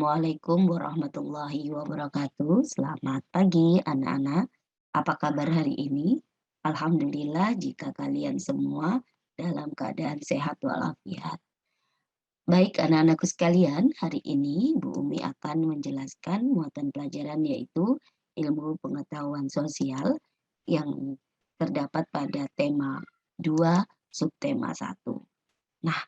Assalamualaikum warahmatullahi wabarakatuh. Selamat pagi anak-anak. Apa kabar hari ini? Alhamdulillah jika kalian semua dalam keadaan sehat walafiat. Baik anak-anakku sekalian, hari ini Bu Umi akan menjelaskan muatan pelajaran yaitu ilmu pengetahuan sosial yang terdapat pada tema 2 subtema 1. Nah,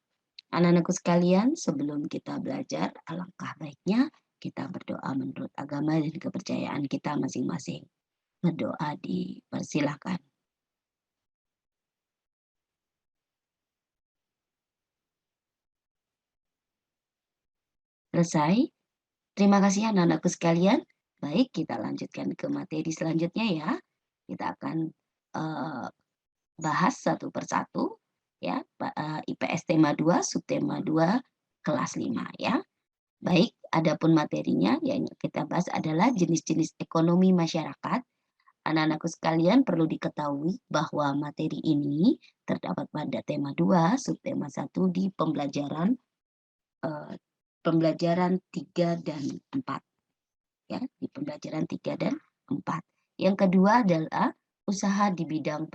anak-anakku sekalian, sebelum kita belajar, alangkah baiknya kita berdoa menurut agama dan kepercayaan kita masing-masing. Berdoa dipersilahkan. Selesai? Terima kasih anak-anakku sekalian. Baik, kita lanjutkan ke materi selanjutnya ya. Kita akan eh, bahas satu persatu ya, IPS tema 2, subtema 2, kelas 5 ya. Baik, adapun materinya yang kita bahas adalah jenis-jenis ekonomi masyarakat. Anak-anakku sekalian perlu diketahui bahwa materi ini terdapat pada tema 2, subtema 1 di eh, pembelajaran 3 dan 4 ya, di pembelajaran 3 dan 4. Yang kedua adalah usaha di bidang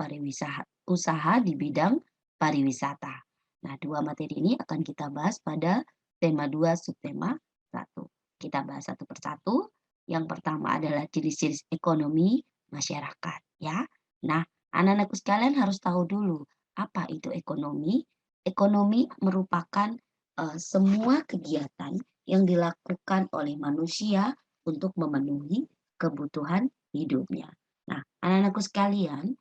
pariwisata. Nah, dua materi ini akan kita bahas pada tema 2 subtema 1. Kita bahas satu persatu. Yang pertama adalah jenis-jenis ekonomi masyarakat ya. Nah, anak-anakku sekalian harus tahu dulu apa itu ekonomi. Ekonomi merupakan semua kegiatan yang dilakukan oleh manusia untuk memenuhi kebutuhan hidupnya. Nah, anak-anakku sekalian,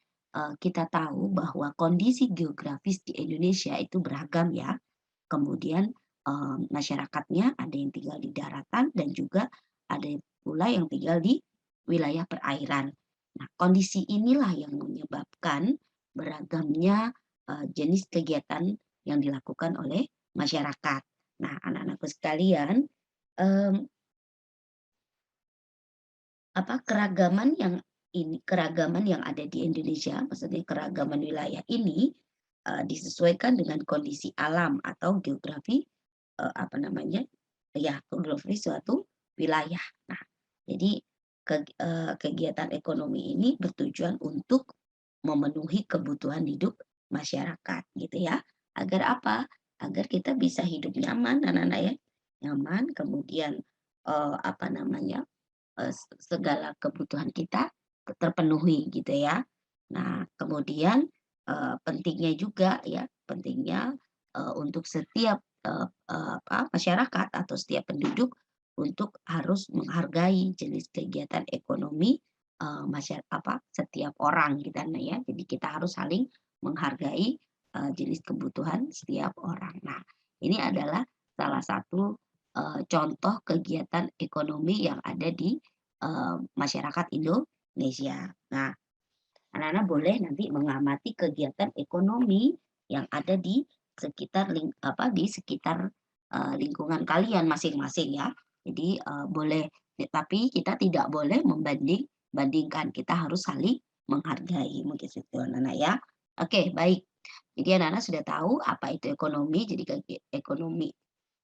kita tahu bahwa kondisi geografis di Indonesia itu beragam ya. Kemudian masyarakatnya ada yang tinggal di daratan dan juga ada pula yang tinggal di wilayah perairan. Nah, kondisi inilah yang menyebabkan beragamnya jenis kegiatan yang dilakukan oleh masyarakat. Nah, anak-anakku sekalian, keragaman yang ada di Indonesia, maksudnya keragaman wilayah ini disesuaikan dengan kondisi alam atau geografi geografi suatu wilayah. Nah, jadi kegiatan ekonomi ini bertujuan untuk memenuhi kebutuhan hidup masyarakat, gitu ya. Agar apa? Agar kita bisa hidup nyaman, anak-anak ya, nyaman. Kemudian segala kebutuhan kita terpenuhi gitu ya. Nah, kemudian pentingnya juga ya, pentingnya untuk setiap masyarakat atau setiap penduduk untuk harus menghargai jenis kegiatan ekonomi setiap orang gitu ya. Jadi kita harus saling menghargai jenis kebutuhan setiap orang. Nah, ini adalah salah satu contoh kegiatan ekonomi yang ada di masyarakat Indonesia. Nah, anak-anak boleh nanti mengamati kegiatan ekonomi yang ada di sekitar lingkungan kalian masing-masing ya. Jadi boleh, tapi kita tidak boleh bandingkan. Kita harus saling menghargai mungkin itu anak-anak ya. Oke, baik. Jadi anak-anak sudah tahu apa itu ekonomi. Jadi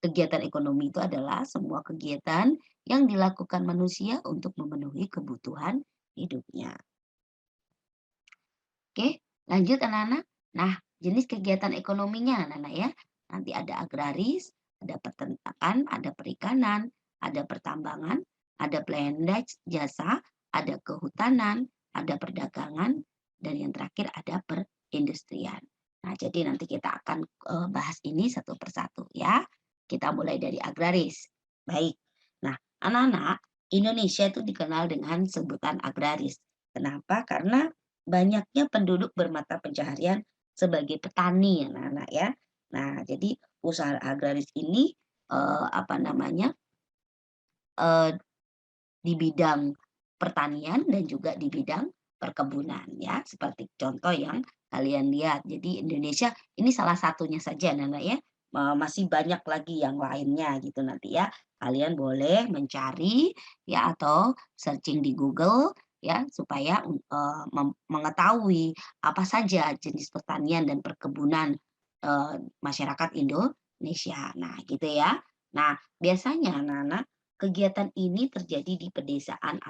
kegiatan ekonomi itu adalah semua kegiatan yang dilakukan manusia untuk memenuhi kebutuhan hidupnya. Oke, lanjut anak-anak. Nah, jenis kegiatan ekonominya anak-anak ya. Nanti ada agraris, ada peternakan, ada perikanan, ada pertambangan, ada pelayanan jasa, ada kehutanan, ada perdagangan, dan yang terakhir ada perindustrian. Nah, jadi nanti kita akan bahas ini satu persatu ya. Kita mulai dari agraris. Baik. Nah, anak-anak, Indonesia itu dikenal dengan sebutan agraris. Kenapa? Karena banyaknya penduduk bermata pencaharian sebagai petani anak-anak ya. Nah, jadi usaha agraris ini di bidang pertanian dan juga di bidang perkebunan ya, seperti contoh yang kalian lihat. Jadi Indonesia ini salah satunya saja anak-anak ya. Masih banyak lagi yang lainnya gitu nanti ya. Kalian boleh mencari ya atau searching di Google ya supaya mengetahui apa saja jenis pertanian dan perkebunan masyarakat Indonesia. Nah, gitu ya. Nah, biasanya anak-anak kegiatan ini terjadi di pedesaan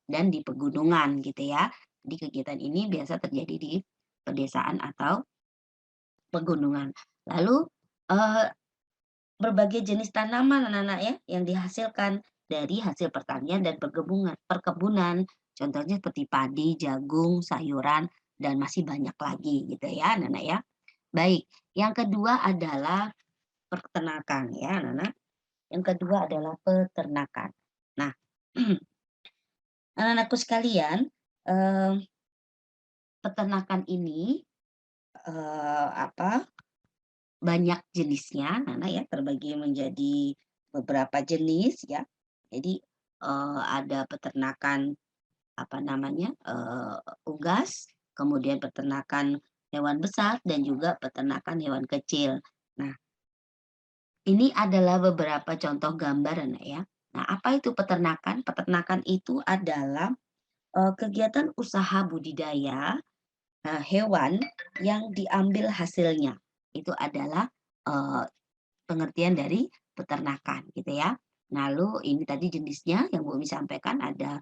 dan di pegunungan gitu ya. Jadi kegiatan ini biasa terjadi di pedesaan atau pegunungan. Lalu, eee, berbagai jenis tanaman anak-anak ya, yang dihasilkan dari hasil pertanian dan perkebunan. Contohnya seperti padi, jagung, sayuran, dan masih banyak lagi gitu ya anak-anak ya. Baik, yang kedua adalah peternakan ya anak-anak. Yang kedua adalah peternakan. Nah, anak-anakku sekalian, eee, peternakan ini, apa, banyak jenisnya anak-anak ya, terbagi menjadi beberapa jenis ya. Jadi, ada peternakan, apa namanya, unggas, kemudian peternakan hewan besar dan juga peternakan hewan kecil. Nah, ini adalah beberapa contoh gambar anak ya. Nah, apa itu peternakan? Peternakan itu adalah, kegiatan usaha budidaya, hewan yang diambil hasilnya. Itu adalah, eee, pengertian dari peternakan gitu ya. Lalu ini tadi jenisnya yang Bu Umi sampaikan ada,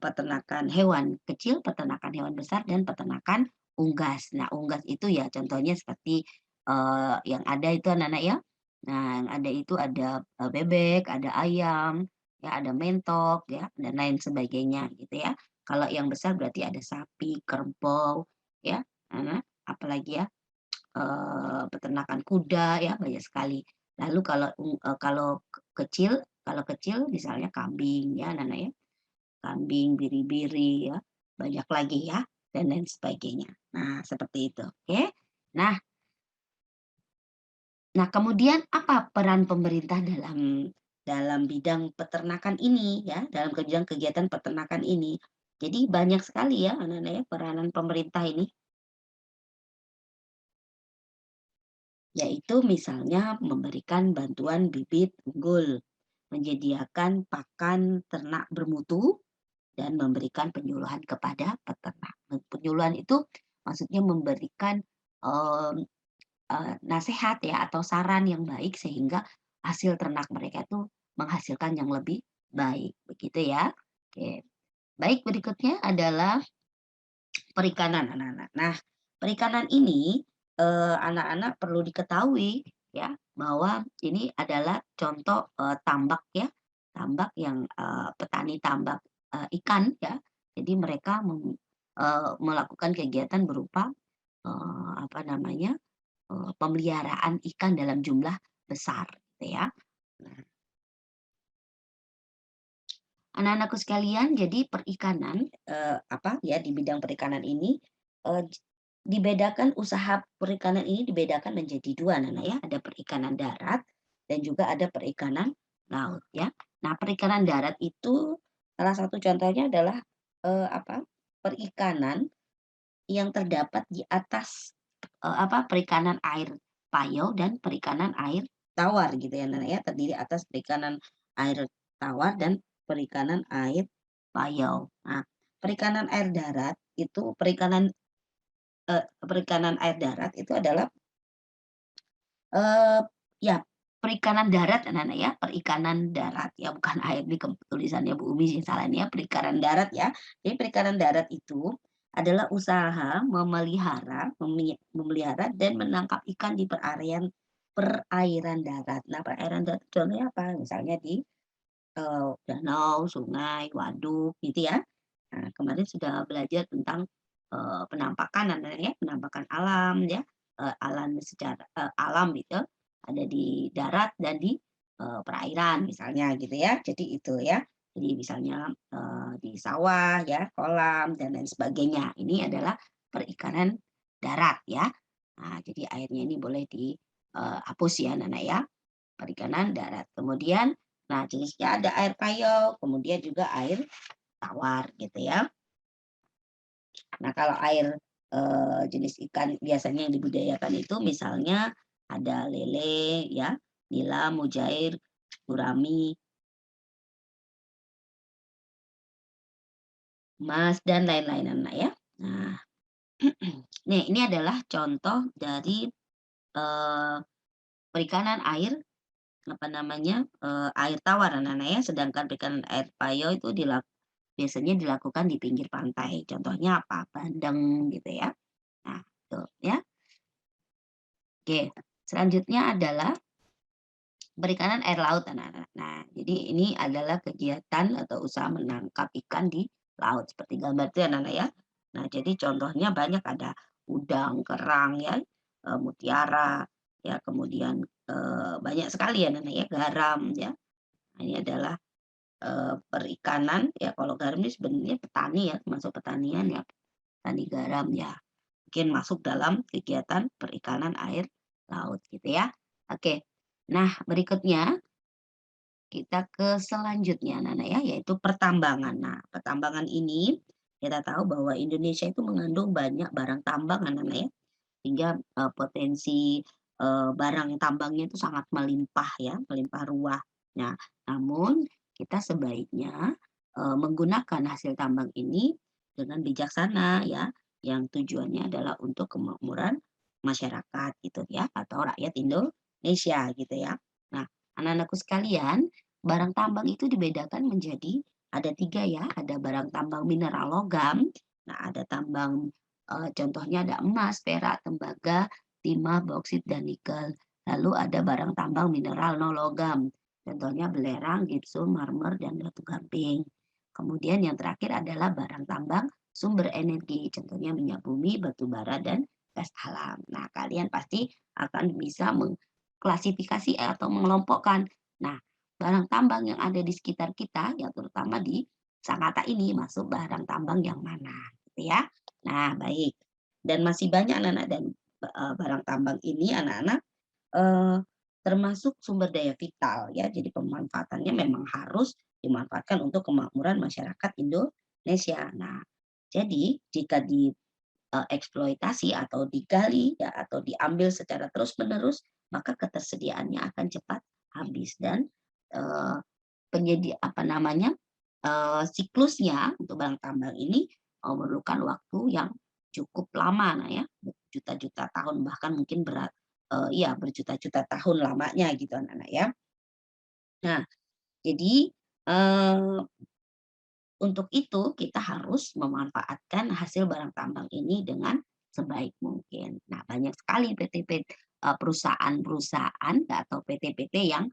peternakan hewan kecil, peternakan hewan besar, dan peternakan unggas. Nah, unggas itu ya contohnya seperti, yang ada itu anak-anak ya. Nah, yang ada itu ada, bebek, ada ayam, ya ada mentok ya, dan lain sebagainya gitu ya. Kalau yang besar berarti ada sapi, kerbau, ya, apalagi ya, peternakan kuda ya, banyak sekali. Lalu kalau kecil misalnya kambing ya, anak-anak ya, kambing, biri-biri ya, banyak lagi ya, dan lain sebagainya. Nah, seperti itu, oke. Nah nah kemudian apa peran pemerintah dalam dalam bidang peternakan ini ya, dalam bidang kegiatan peternakan ini? Jadi banyak sekali ya, anak-anak ya, peranan pemerintah ini. Yaitu misalnya memberikan bantuan bibit unggul, menyediakan pakan ternak bermutu, dan memberikan penyuluhan kepada peternak. Penyuluhan itu maksudnya memberikan, mmm, nasehat ya atau saran yang baik sehingga hasil ternak mereka itu menghasilkan yang lebih baik, begitu ya. Oke. Baik, berikutnya adalah perikanan anak-anak. Nah, perikanan ini, anak-anak perlu diketahui ya, bahwa ini adalah contoh, tambak ya, tambak yang, petani tambak, ikan ya. Jadi mereka melakukan kegiatan berupa, apa namanya, pemeliharaan ikan dalam jumlah besar gitu ya. Nah, anak-anakku sekalian, jadi perikanan, apa ya, di bidang perikanan ini, dibedakan usaha perikanan ini dibedakan menjadi 2 Nana ya, ada perikanan darat dan juga ada perikanan laut ya. Nah, perikanan darat itu salah satu contohnya adalah, apa, perikanan yang terdapat di atas, apa, perikanan air payau dan perikanan air tawar gitu ya, Nana ya, terdiri atas perikanan air tawar dan perikanan air payau. Nah, perikanan air darat itu perikanan air darat itu adalah, eee, ya perikanan darat anak-anak ya, perikanan darat ya bukan air di tulisannya Bu Umi sih salah ini ya, perikanan darat ya. Jadi perikanan darat itu adalah usaha memelihara dan menangkap ikan di perairan darat. Nah, perairan darat contohnya apa? Misalnya di, danau, sungai, waduk gitu ya. Nah, kemarin sudah belajar tentang, penampakan anak-anak ya, penampakan alam ya, alam itu ada di darat dan di, perairan misalnya gitu ya. Jadi itu ya. Jadi misalnya, di sawah ya, kolam dan lain sebagainya. Ini adalah perikanan darat ya. Nah, jadi airnya ini boleh hapus ya anak-anak ya, perikanan darat. Kemudian, nah jenisnya ada air payau, kemudian juga air tawar gitu ya. Nah, kalau air, jenis ikan biasanya yang dibudidayakan itu misalnya ada lele ya, nila, mujair, gurami, mas, dan lain-lain Anak ya. Nah, nih ini adalah contoh dari, eee, perikanan air apa namanya, air tawar anak-anak ya, sedangkan perikanan air payo itu biasanya dilakukan di pinggir pantai. Contohnya apa? Bandeng gitu ya. Nah, itu ya. Oke, selanjutnya adalah perikanan air laut anak-anak. Nah, jadi ini adalah kegiatan atau usaha menangkap ikan di laut seperti gambar itu ya anak-anak ya. Nah, jadi contohnya banyak ada udang, kerang ya, mutiara, ya kemudian banyak sekali ya anak-anak ya, garam ya. Nah, ini adalah perikanan ya kalau garam ini sebenarnya petani ya, masuk pertanian ya, petani garam ya. Mungkin masuk dalam kegiatan perikanan air laut gitu ya. Oke. Nah, berikutnya kita ke selanjutnya Nana ya, yaitu pertambangan. Nah, pertambangan ini kita tahu bahwa Indonesia itu mengandung banyak barang tambang Nana ya, sehingga potensi barang tambangnya itu sangat melimpah ya, melimpah ruah. Nah, namun kita sebaiknya menggunakan hasil tambang ini dengan bijaksana ya, yang tujuannya adalah untuk kemakmuran masyarakat gitu ya, atau rakyat Indonesia gitu ya. Nah, anak-anakku sekalian, barang tambang itu dibedakan menjadi ada 3 ya, ada barang tambang mineral logam, nah ada tambang, contohnya ada emas, perak, tembaga, timah, boksit, dan nikel. Lalu ada barang tambang mineral non logam, contohnya belerang, gipsum, marmer, dan batu gamping. Kemudian yang terakhir adalah barang tambang sumber energi, contohnya minyak bumi, batu bara, dan gas alam. Nah, kalian pasti akan bisa mengklasifikasi atau mengelompokkan. Nah, barang tambang yang ada di sekitar kita, yang terutama di Sangatta ini masuk barang tambang yang mana, gitu ya. Nah, baik. Dan masih banyak anak-anak dan barang tambang ini anak-anak eee, termasuk sumber daya vital ya. Jadi pemanfaatannya memang harus dimanfaatkan untuk kemakmuran masyarakat Indonesia. Nah, jadi jika eksploitasi atau digali ya atau diambil secara terus-menerus, maka ketersediaannya akan cepat habis dan, eee, apa namanya, siklusnya untuk barang tambang ini, memerlukan waktu yang cukup lama nah ya, berjuta-juta tahun bahkan mungkin iya berjuta-juta tahun lamanya gitu anak-anak ya. Nah jadi, eee untuk itu kita harus memanfaatkan hasil barang tambang ini dengan sebaik mungkin. Nah, banyak sekali perusahaan-perusahaan atau PT-PT yang,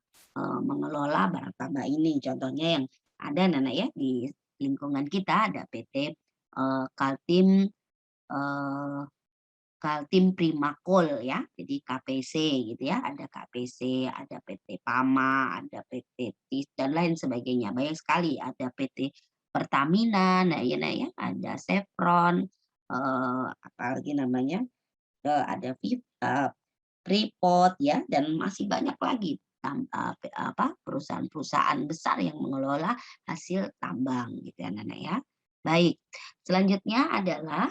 mengelola barang tambang ini. Contohnya yang ada Nana ya di lingkungan kita ada PT, Kaltim, eee Kaltim Primakol ya, jadi KPC gitu ya, ada KPC, ada PT Pama, ada PT TIS dan lain sebagainya, banyak sekali, ada PT Pertamina, nah ya, ada Chevron, apalagi namanya, ada Freeport ya, dan masih banyak lagi perusahaan-perusahaan besar yang mengelola hasil tambang gitu ya, Nana ya. Baik, selanjutnya adalah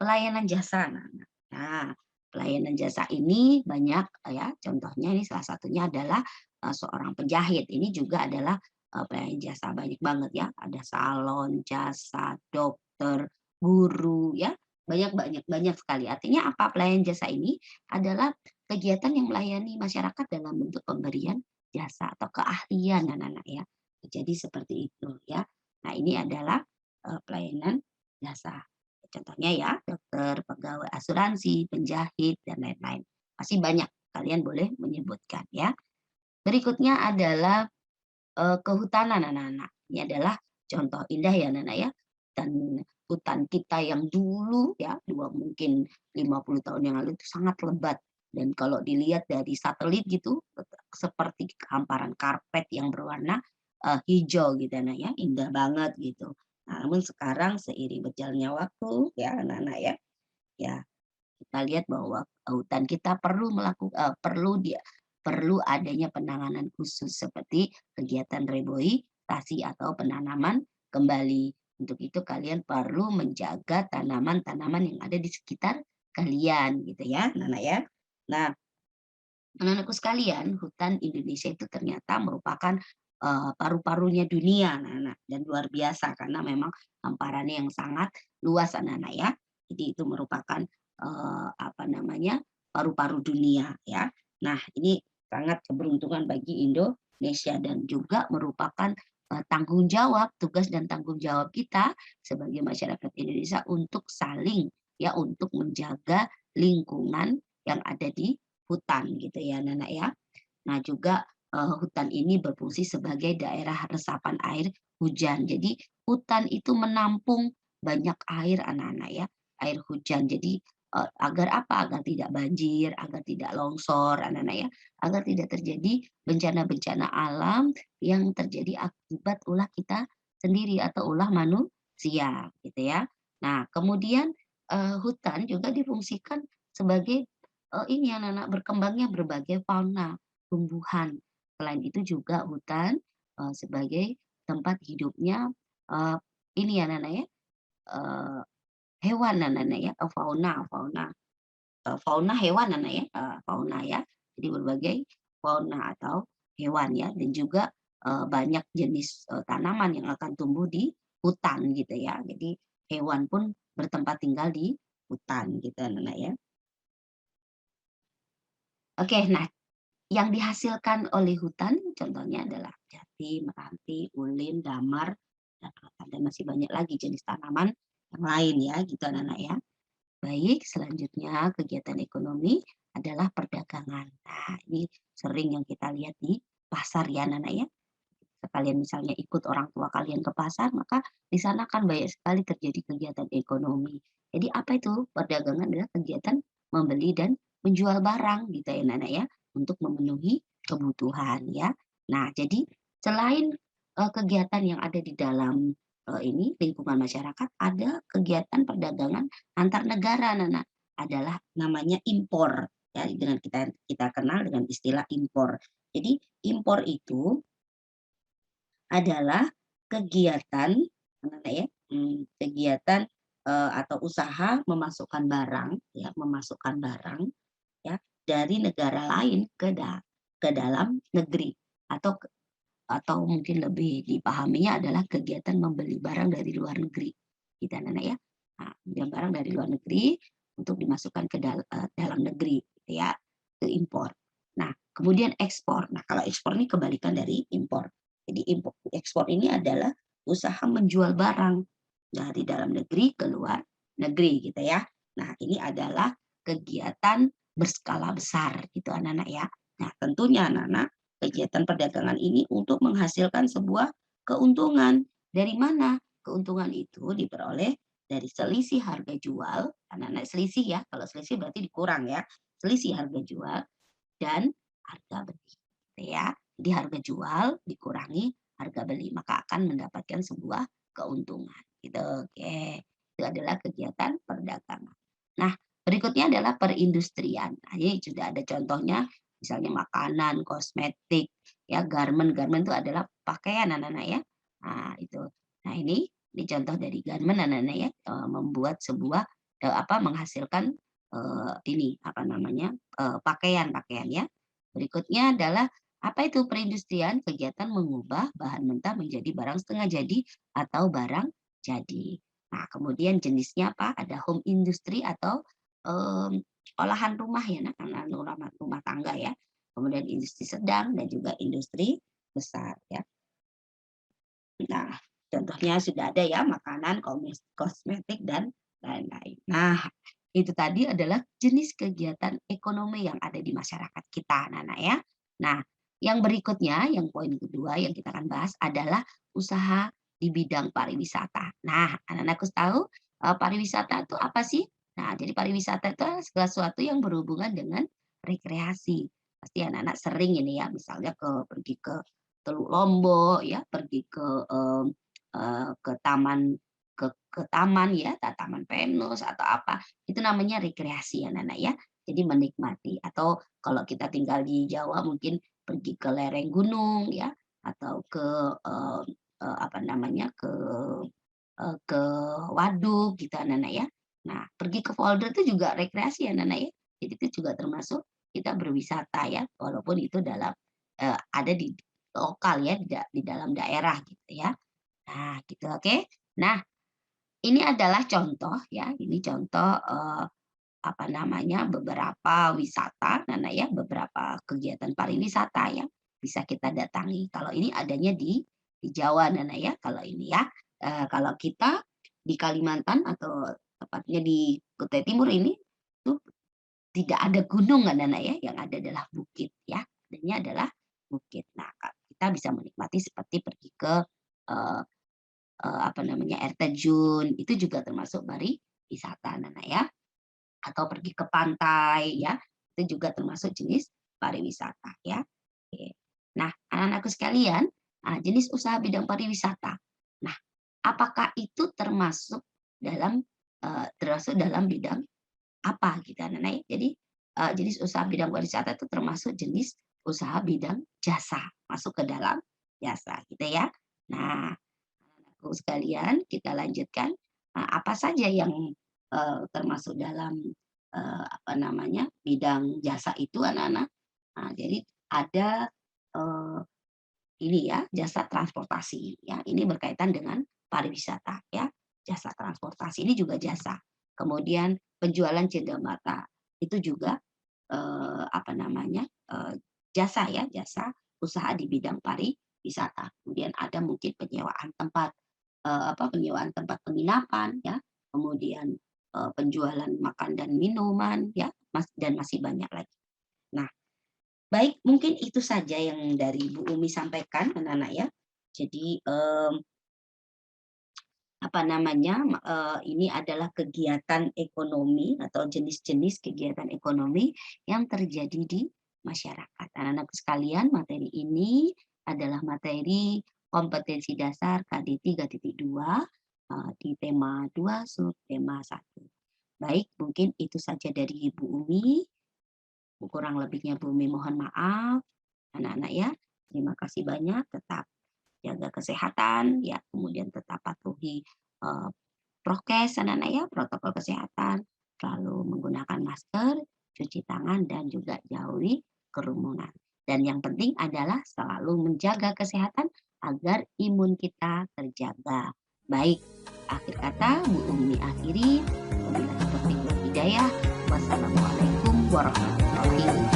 pelayanan jasa anak-anak. Nah, pelayanan jasa ini banyak ya, contohnya ini salah satunya adalah, seorang penjahit. Ini juga adalah, pelayanan jasa banyak banget ya, ada salon, jasa, dokter, guru ya, banyak banyak banyak sekali. Artinya apa? Pelayanan jasa ini adalah kegiatan yang melayani masyarakat dalam bentuk pemberian jasa atau keahlian anak-anak ya. Jadi seperti itu ya. Nah, ini adalah, pelayanan jasa. Contohnya ya, dokter, pegawai asuransi, penjahit, dan lain-lain. Masih banyak, kalian boleh menyebutkan ya. Berikutnya adalah, kehutanan anak-anak. Ini adalah contoh indah ya anak-anak ya, dan hutan kita yang dulu ya, mungkin 50 tahun yang lalu itu sangat lebat dan kalau dilihat dari satelit gitu, seperti hamparan karpet yang berwarna, hijau gitu anak ya, indah banget gitu. Nah, namun sekarang seiring berjalannya waktu ya anak-anak ya, ya kita lihat bahwa hutan kita perlu adanya penanganan khusus seperti kegiatan reboisasi atau penanaman kembali. Untuk itu kalian perlu menjaga tanaman-tanaman yang ada di sekitar kalian gitu ya, Nana ya. Nah, anak-anakku sekalian, hutan Indonesia itu ternyata merupakan, paru-parunya dunia, anak-anak, dan luar biasa karena memang hamparannya yang sangat luas, anak-anak, ya. Jadi itu merupakan, apa namanya, paru-paru dunia, ya. Nah, ini sangat keberuntungan bagi Indonesia dan juga merupakan tanggung jawab, tugas dan tanggung jawab kita sebagai masyarakat Indonesia untuk saling ya untuk menjaga lingkungan yang ada di hutan gitu ya Nana ya. Nah juga hutan ini berfungsi sebagai daerah resapan air hujan. Jadi hutan itu menampung banyak air anak-anak ya, air hujan. Jadi agar apa? Agar tidak banjir, agar tidak longsor anak-anak ya, agar tidak terjadi bencana-bencana alam yang terjadi akibat ulah kita sendiri atau ulah manusia gitu ya. Nah kemudian hutan juga difungsikan sebagai ini anak-anak berkembangnya berbagai fauna, tumbuhan. Selain itu juga hutan sebagai tempat hidupnya eee, ini ya anak-anak ya, eee, hewan anak-anak ya, fauna fauna, fauna hewan anak ya, fauna ya. Jadi berbagai fauna atau hewan ya dan juga banyak jenis tanaman yang akan tumbuh di hutan gitu ya. Jadi hewan pun bertempat tinggal di hutan gitu anak-anak ya. Oke, nah yang dihasilkan oleh hutan contohnya adalah jati, meranti, ulin, damar, dan rotan, dan masih banyak lagi jenis tanaman yang lain ya gitu anak-anak ya. Baik, selanjutnya kegiatan ekonomi adalah perdagangan. Nah, ini sering yang kita lihat di pasar ya anak-anak ya. Sekalian misalnya ikut orang tua kalian ke pasar, maka di sana kan banyak sekali terjadi kegiatan ekonomi. Jadi apa itu? Perdagangan adalah kegiatan membeli dan menjual barang gitu ya Nana ya, untuk memenuhi kebutuhan ya. Nah, jadi selain kegiatan yang ada di dalam ini lingkungan masyarakat, ada kegiatan perdagangan antar negara Nana. Adalah namanya impor ya dengan kita kita kenal dengan istilah impor. Jadi impor itu adalah kegiatan, mana ya, kegiatan, atau usaha memasukkan barang ya, memasukkan barang ya, dari negara lain ke dalam negeri atau atau mungkin lebih dipahaminya adalah kegiatan membeli barang dari luar negeri, gitu Nana ya. Nah, beli barang dari luar negeri untuk dimasukkan ke dalam negeri gitu ya, ke impor. Nah, kemudian ekspor. Nah, kalau ekspor ini kebalikan dari impor. Jadi ekspor ini adalah usaha menjual barang dari dalam negeri ke luar negeri gitu ya. Nah, ini adalah kegiatan berskala besar gitu anak-anak ya. Nah, tentunya anak-anak kegiatan perdagangan ini untuk menghasilkan sebuah keuntungan. Dari mana? Keuntungan itu diperoleh dari selisih harga jual, anak-anak selisih ya, kalau selisih berarti dikurang ya, selisih harga jual dan harga beli, gitu ya. Jadi harga jual dikurangi harga beli, maka akan mendapatkan sebuah keuntungan, gitu. Oke, itu adalah kegiatan perdagangan. Nah, berikutnya adalah perindustrian. Nah, ini sudah ada contohnya, misalnya makanan, kosmetik, ya garment. Garment itu adalah pakaian anak-anak ya. Nah, itu. Nah, ini contoh dari garment anak-anak ya, membuat sebuah menghasilkan ini apa namanya, pakaian-pakaian ya. Berikutnya adalah apa itu perindustrian? Kegiatan mengubah bahan mentah menjadi barang setengah jadi atau barang jadi. Nah, kemudian jenisnya apa? Ada home industry atau mmm, olahan rumah ya, nah, karena rumah tangga ya. Kemudian industri sedang dan juga industri besar ya. Nah, contohnya sudah ada ya makanan, kosmetik dan lain-lain. Nah, itu tadi adalah jenis kegiatan ekonomi yang ada di masyarakat kita, anak-anak ya. Nah, yang berikutnya, yang poin kedua yang kita akan bahas adalah usaha di bidang pariwisata. Nah, anak-anakku tahu pariwisata itu apa sih? Nah, jadi pariwisata itu segala sesuatu yang berhubungan dengan rekreasi. Pasti anak-anak sering ini ya, misalnya pergi ke Teluk Lombok ya, pergi ke taman ke taman ya, taman Venus atau apa, itu namanya rekreasi ya anak-anak ya. Jadi menikmati atau kalau kita tinggal di Jawa mungkin pergi ke lereng gunung ya, atau ke, apa namanya, ke waduk gitu anak-anak ya. Nah, pergi ke polder itu juga rekreasi ya anak-anak ya. Jadi itu juga termasuk kita berwisata ya, walaupun itu ada di lokal ya, di dalam daerah gitu ya. Nah gitu, oke. Nah, ini adalah contoh ya, ini contoh, beberapa wisata, Nana ya, beberapa kegiatan pariwisata yang bisa kita datangi. Kalau ini adanya di Jawa, Nana ya, kalau ini ya. Kalau kita di Kalimantan atau tepatnya di Kutai Timur ini tuh tidak ada gunung, kan, Nana ya, yang ada adalah bukit ya, adanya adalah bukit. Nah, kita bisa menikmati seperti pergi ke, eee air terjun, itu juga termasuk wisata, Nana ya. Atau pergi ke pantai ya, itu juga termasuk jenis pariwisata ya. Oke. Nah, anak-anakku sekalian, jenis usaha bidang pariwisata. Nah, apakah itu termasuk dalam bidang apa gitu anak-anak ya. Jadi, jenis usaha bidang pariwisata itu termasuk jenis usaha bidang jasa, masuk ke dalam jasa gitu ya. Nah, anak-anakku sekalian kita lanjutkan, apa saja yang, termasuk dalam, bidang jasa itu anak-anak. Jadi ada, eee, ini ya, jasa transportasi ya, ini berkaitan dengan pariwisata ya, jasa transportasi ini juga jasa. Kemudian penjualan cenderamata, itu juga, jasa ya, jasa usaha di bidang pariwisata. Kemudian ada mungkin penyewaan tempat penginapan ya, kemudian, penjualan makan dan minuman ya, dan masih banyak lagi. Nah, baik, mungkin itu saja yang dari Bu Umi sampaikan, anak-anak ya. Jadi, ini adalah kegiatan ekonomi atau jenis-jenis kegiatan ekonomi yang terjadi di masyarakat. Anak-anak sekalian, materi ini adalah materi kompetensi dasar KD 3.2, di tema 2 subtema 1. Baik, mungkin itu saja dari Ibu Umi. Kurang lebihnya Bu Umi mohon maaf, anak-anak ya. Terima kasih banyak, tetap jaga kesehatan ya, kemudian tetap patuhi, eee, prokes anak-anak ya, protokol kesehatan, selalu menggunakan masker, cuci tangan, dan juga jauhi kerumunan. Dan yang penting adalah selalu menjaga kesehatan agar imun kita terjaga. Baik, akhir kata Bu Umi akhiri, wabillahi taufiq wal hidayah. Wassalamualaikum warahmatullahi wabarakatuh.